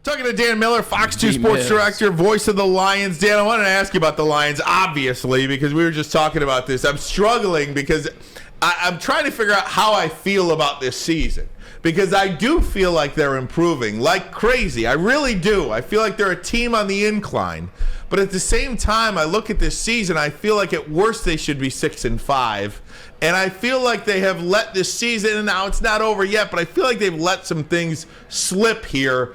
Talking to Dan Miller, Fox 2 Sports Director, voice of the Lions. Dan, I wanted to ask you about the Lions, obviously, because we were just talking about this. I'm struggling because I'm trying to figure out how I feel about this season. Because I do feel like they're improving like crazy. I really do. I feel like they're a team on the incline. But at the same time, I look at this season, I feel like at worst they should be 6-5. And I feel like they have let this season, and now it's not over yet, but I feel like they've let some things slip here.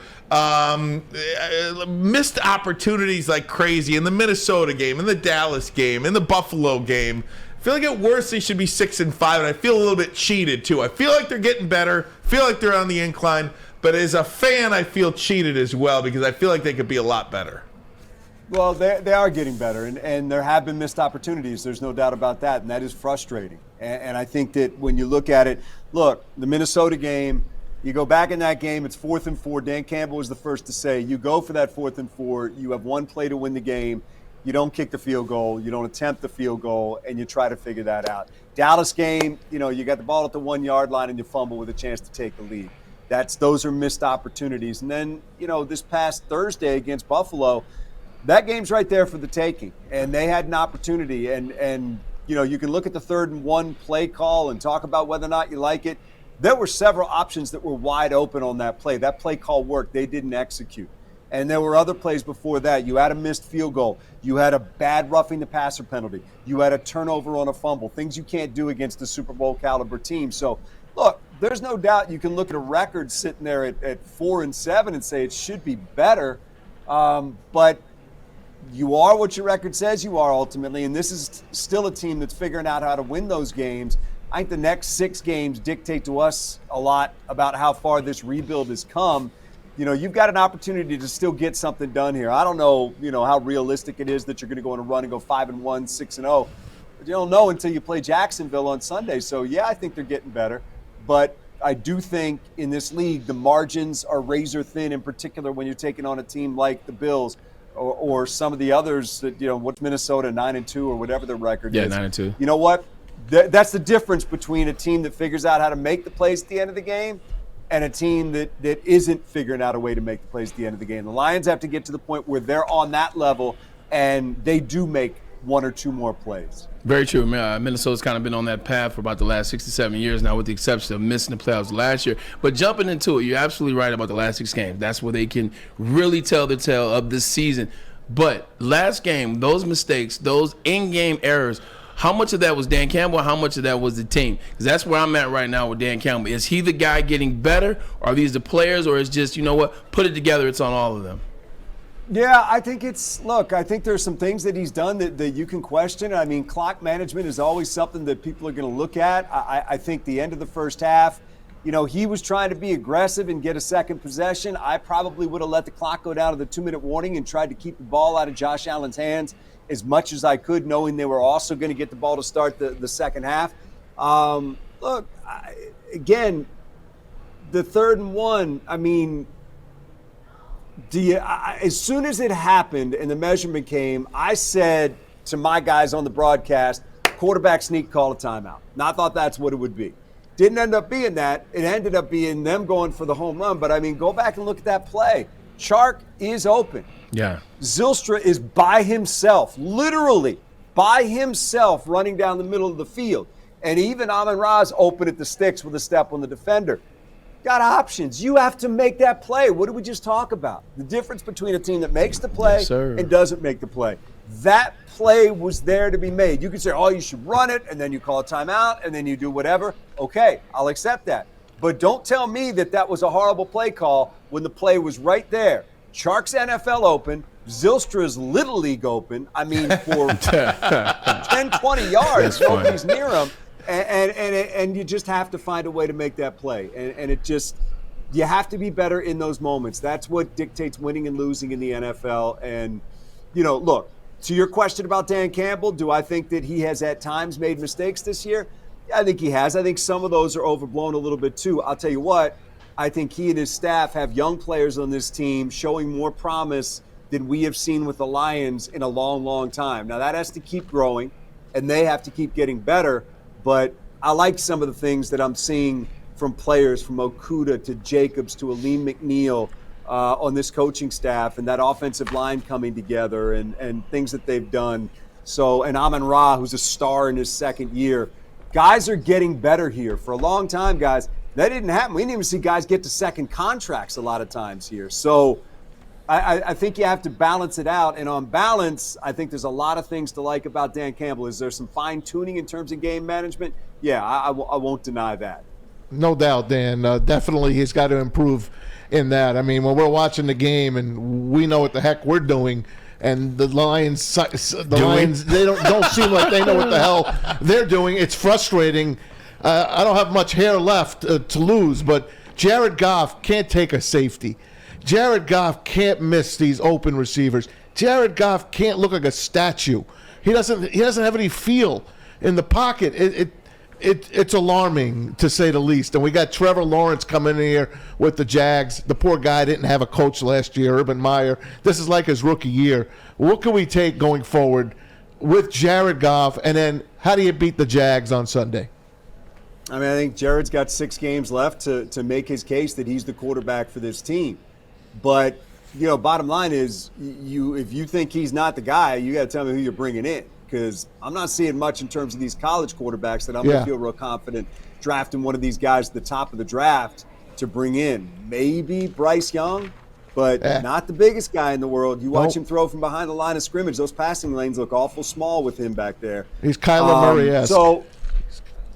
Missed opportunities like crazy in the Minnesota game, in the Dallas game, in the Buffalo game. I feel like at worst they should be 6-5, and I feel a little bit cheated too. I feel like they're getting better, feel like they're on the incline, but as a fan I feel cheated as well because I feel like they could be a lot better. Well, they are getting better, and there have been missed opportunities. There's no doubt about that, and that is frustrating. And I think that when you look at it, the Minnesota game, you go back in that game, it's 4th and 4. Dan Campbell was the first to say, you go for that 4th and 4, you have one play to win the game, you don't kick the field goal, you don't attempt the field goal, and you try to figure that out. Dallas game, you got the ball at the 1 yard line and you fumble with a chance to take the lead. Those are missed opportunities. And then, this past Thursday against Buffalo, that game's right there for the taking, and they had an opportunity. And you can look at the 3rd and 1 play call and talk about whether or not you like it. There were several options that were wide open on that play. That play call worked. They didn't execute. And there were other plays before that. You had a missed field goal. You had a bad roughing the passer penalty. You had a turnover on a fumble, things you can't do against a Super Bowl caliber team. So, look, there's no doubt you can look at a record sitting there at 4-7 and say it should be better. But you are what your record says you are ultimately, and this is still a team that's figuring out how to win those games. I think the next 6 games dictate to us a lot about how far this rebuild has come. You've got an opportunity to still get something done here. I don't know, how realistic it is that you're going to go on a run and go 5-1, 6-0. But you don't know until you play Jacksonville on Sunday. So, yeah, I think they're getting better. But I do think in this league the margins are razor thin, in particular when you're taking on a team like the Bills or some of the others that, what's Minnesota, 9-2 or whatever their record is. Yeah, 9-2. You know what? That's the difference between a team that figures out how to make the plays at the end of the game and a team that isn't figuring out a way to make the plays at the end of the game. The Lions have to get to the point where they're on that level and they do make 1 or 2 more plays. Very true. Minnesota's kind of been on that path for about the last 6 to 7 years now, with the exception of missing the playoffs last year. But jumping into it, you're absolutely right about the last 6 games. That's where they can really tell the tale of this season. But last game, those mistakes, those in-game errors, how much of that was Dan Campbell? How much of that was the team? Because that's where I'm at right now with Dan Campbell. Is he the guy getting better? Or are these the players? Or is just, put it together, it's on all of them? Yeah, I think I think there's some things that he's done that you can question. I mean, clock management is always something that people are going to look at. I think the end of the first half, he was trying to be aggressive and get a second possession. I probably would have let the clock go down to the 2-minute warning and tried to keep the ball out of Josh Allen's hands as much as I could, knowing they were also going to get the ball to start the second half. Again, the 3rd and 1, I mean, as soon as it happened and the measurement came, I said to my guys on the broadcast, quarterback sneak, call a timeout. And I thought that's what it would be. Didn't end up being that. It ended up being them going for the home run. But, I mean, go back and look at that play. Chark is open. Yeah. Zylstra is by himself, literally by himself, running down the middle of the field. And even Amon-Ra is open at the sticks with a step on the defender. Got options. You have to make that play. What did we just talk about? The difference between a team that makes the play and doesn't make the play. That play was there to be made. You could say, you should run it, and then you call a timeout, and then you do whatever. Okay, I'll accept that. But don't tell me that was a horrible play call when the play was right there. Chark's NFL open. Zylstra's Little League open. I mean, for 10, 20 yards, nobody's near him. And you just have to find a way to make that play. And it just, you have to be better in those moments. That's what dictates winning and losing in the NFL. And, look, to your question about Dan Campbell, do I think that he has at times made mistakes this year? Yeah, I think he has. I think some of those are overblown a little bit too. I'll tell you what, I think he and his staff have young players on this team showing more promise than we have seen with the Lions in a long, long time. Now, that has to keep growing, and they have to keep getting better. But I like some of the things that I'm seeing from players, from Okudah to Jacobs to Aleem McNeil on this coaching staff and that offensive line coming together and things that they've done. So, and Amon-Ra, who's a star in his second year. Guys are getting better here. For a long time, guys, that didn't happen. We didn't even see guys get to second contracts a lot of times here. So I think you have to balance it out. And on balance, I think there's a lot of things to like about Dan Campbell. Is there some fine-tuning in terms of game management? Yeah, I won't deny that. No doubt, Dan. Definitely he's got to improve in that. I mean, when we're watching the game and we know what the heck we're doing, and the Lions, they don't seem like they know what the hell they're doing. It's frustrating. I don't have much hair left to lose, but Jared Goff can't take a safety. Jared Goff can't miss these open receivers. Jared Goff can't look like a statue. He doesn't have any feel in the pocket. It's alarming, to say the least. And we got Trevor Lawrence coming in here with the Jags. The poor guy didn't have a coach last year, Urban Meyer. This is like his rookie year. What can we take going forward with Jared Goff? And then how do you beat the Jags on Sunday? I mean, I think Jared's got 6 games left to make his case that he's the quarterback for this team. But, bottom line is, if you think he's not the guy, you got to tell me who you're bringing in. Because I'm not seeing much in terms of these college quarterbacks that I'm going to feel real confident drafting one of these guys at the top of the draft to bring in. Maybe Bryce Young, but not the biggest guy in the world. You watch him throw from behind the line of scrimmage. Those passing lanes look awful small with him back there. He's Kyler Murray-esque.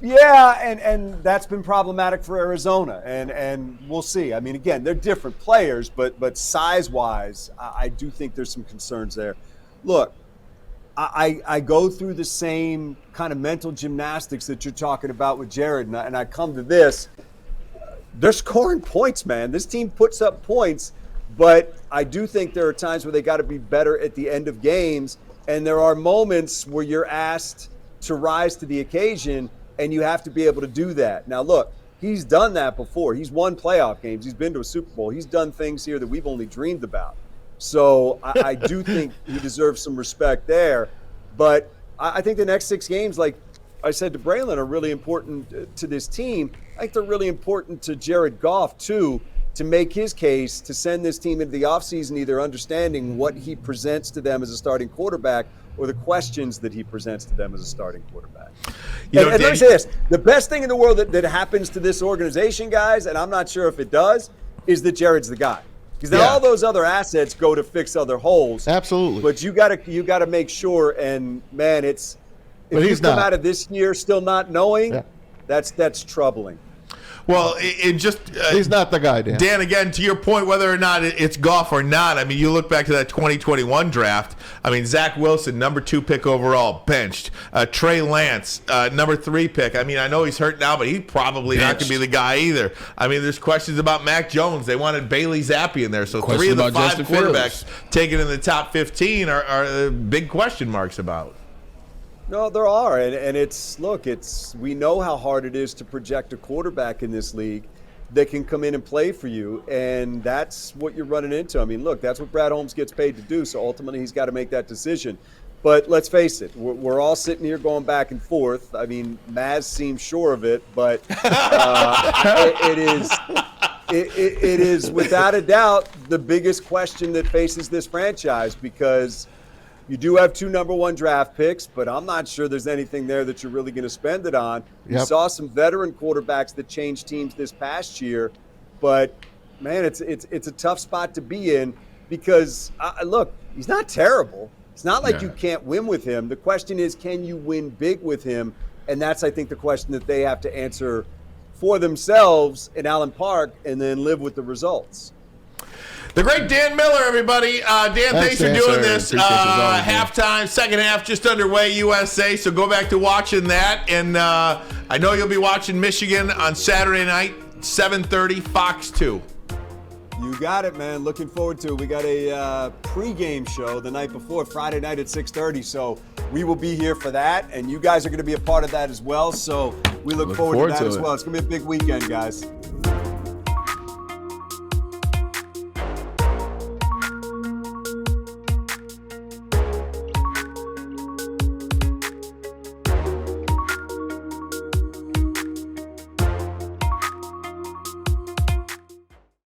And that's been problematic for Arizona, and we'll see. I mean, again, they're different players, but size-wise, I do think there's some concerns there. Look, I go through the same kind of mental gymnastics that you're talking about with Jared, and I come to this. They're scoring points, man. This team puts up points, but I do think there are times where they got to be better at the end of games, and there are moments where you're asked to rise to the occasion, and you have to be able to do that. Now, look, he's done that before. He's won playoff games. He's been to a Super Bowl. He's done things here that we've only dreamed about. So I do think he deserves some respect there. But I think the next 6 games, like I said to Braylon, are really important to this team. I think they're really important to Jared Goff, too, to make his case to send this team into the offseason either understanding what he presents to them as a starting quarterback or the questions that he presents to them as a starting quarterback. And let me say this. The best thing in the world that happens to this organization, guys, and I'm not sure if it does, is that Jared's the guy. Because then all those other assets go to fix other holes. Absolutely. But you gotta make sure, and man, if you come out of this year still not knowing, that's troubling. Well, he's not the guy, Dan. Dan, again, to your point, whether or not it's Goff or not, I mean, you look back to that 2021 draft. I mean, Zach Wilson, number 2 pick overall, benched. Trey Lance, number 3 pick. I mean, I know he's hurt now, but he's probably not going to be the guy either. I mean, there's questions about Mac Jones. They wanted Bailey Zappi in there. So 3 of the 5 quarterbacks taken in the top 15 are big question marks about. No, there are, and we know how hard it is to project a quarterback in this league that can come in and play for you, and that's what you're running into. I mean, look, that's what Brad Holmes gets paid to do, so ultimately he's got to make that decision. But let's face it, we're all sitting here going back and forth. I mean, Maz seems sure of it, but it is without a doubt the biggest question that faces this franchise, because you do have 2 number 1 draft picks, but I'm not sure there's anything there that you're really going to spend it on. You saw some veteran quarterbacks that changed teams this past year, but man, it's a tough spot to be in because look, he's not terrible. It's not like you can't win with him. The question is, can you win big with him? And that's, I think, the question that they have to answer for themselves in Allen Park and then live with the results. The great Dan Miller, everybody. Dan, thanks for doing this. Halftime, second half just underway, USA. So go back to watching that. And I know you'll be watching Michigan on Saturday night, 7:30, Fox 2. You got it, man. Looking forward to it. We got a pregame show the night before, Friday night at 6:30. So we will be here for that. And you guys are going to be a part of that as well. So we look forward to that as well. It's going to be a big weekend, guys.